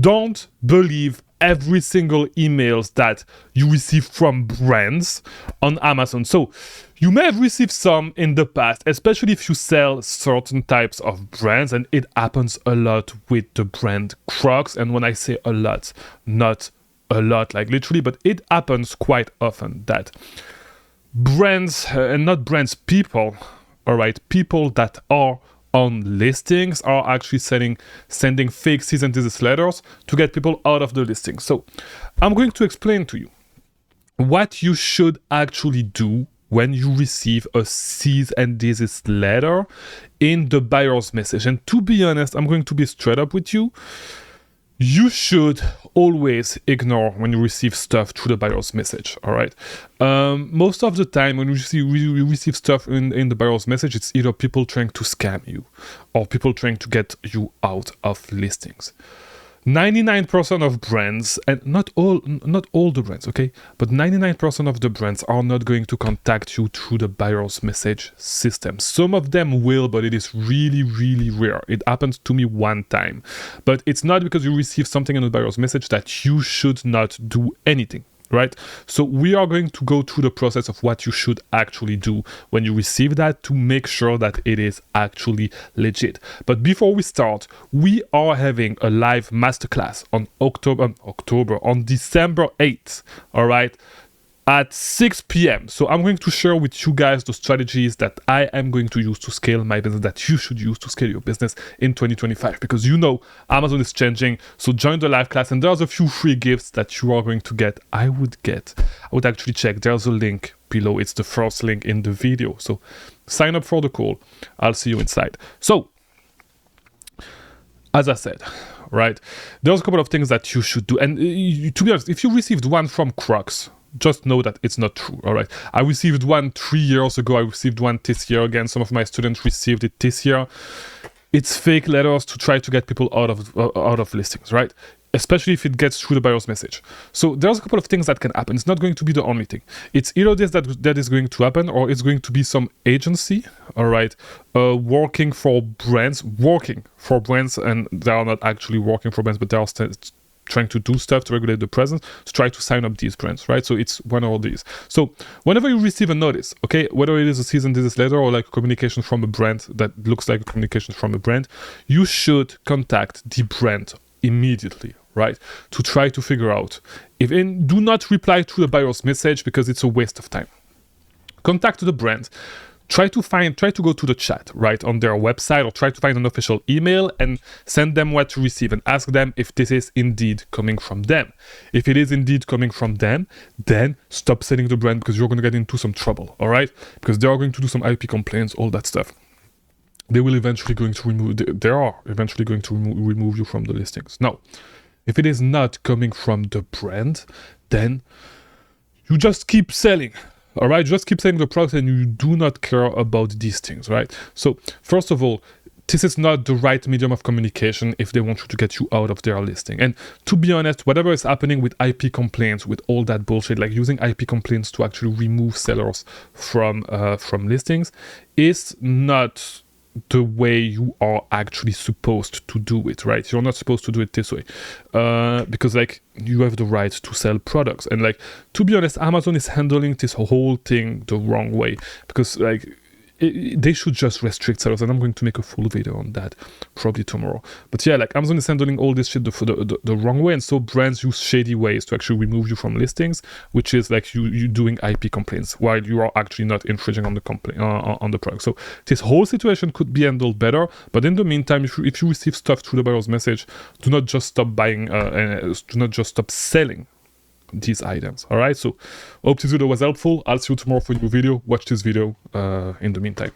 don't believe every single emails that you receive from brands on Amazon. So you may have received some in the past, especially if you sell certain types of brands, and it happens a lot with the brand Crocs. And when I say a lot, not a lot like literally, but it happens quite often that brands, and not brands, people, all right, people that are on listings are actually sending fake cease and desist letters to get people out of the listing. So I'm going to explain to you what you should actually do when you receive a cease and desist letter in the buyer's message. And to be honest, I'm going to be straight up with you. You should always ignore when you receive stuff through the buyer's message, all right? Most of the time when we receive stuff in the buyer's message, it's either people trying to scam you or people trying to get you out of listings. 99% of brands, and not all the brands, okay? But 99% of the brands are not going to contact you through the buyer's message system. Some of them will, but it is really, really rare. It happened to me one time. But it's not because you receive something in the buyer's message that you should not do anything. Right? So we are going to go through the process of what you should actually do when you receive that to make sure that it is actually legit. But before we start, we are having a live masterclass on on December 8th, all right, at 6 p.m. So I'm going to share with you guys the strategies that I am going to use to scale my business, that you should use to scale your business in 2025, because you know Amazon is changing. So join the live class, and there's a few free gifts that you are going to get. I would actually check. There's a link below. It's the first link in the video. So sign up for the call. I'll see you inside. So as I said, right, there's a couple of things that you should do. And to be honest, if you received one from Crocs, just know that it's not true, all right? I received one 3 years ago. I received one this year. Again, some of my students received it this year. It's fake letters to try to get people out of listings, right? Especially if it gets through the buyer's message. So there's a couple of things that can happen. It's not going to be the only thing. It's either this that is going to happen, or it's going to be some agency, all right, working for brands, and they are not actually working for brands, but they are trying to do stuff to regulate the presence, to try to sign up these brands, right? So it's one of these. So whenever you receive a notice, okay, whether it is a cease and desist letter or like a communication from a brand that looks like a communication from a brand, you should contact the brand immediately, right? To try to figure out do not reply to the buyer's message, because it's a waste of time. Contact the brand. Try to go to the chat, right, on their website, or try to find an official email and send them what you receive and ask them if this is indeed coming from them. If it is indeed coming from them, then stop selling the brand, because you're going to get into some trouble, all right? Because they are going to do some IP complaints, all that stuff. They are eventually going to remove you from the listings. Now, if it is not coming from the brand, then you just keep selling. All right, just keep selling the product, and you do not care about these things, right? So first of all, this is not the right medium of communication if they want you to get you out of their listing. And to be honest, whatever is happening with IP complaints, with all that bullshit, like using IP complaints to actually remove sellers from listings, is not the way you are actually supposed to do it, right? You're not supposed to do it this way, because like you have the right to sell products, and like, to be honest, Amazon is handling this whole thing the wrong way, because like they should just restrict sellers, and I'm going to make a full video on that probably tomorrow. But yeah, like Amazon is handling all this shit the wrong way, and so brands use shady ways to actually remove you from listings, which is like you doing IP complaints while you are actually not infringing on the on the product. So this whole situation could be handled better, but in the meantime, if you receive stuff through the buyer's message, do not just stop buying, do not just stop selling these items. All right, so hope this video was helpful. I'll see you tomorrow for a new video. Watch this video in the meantime.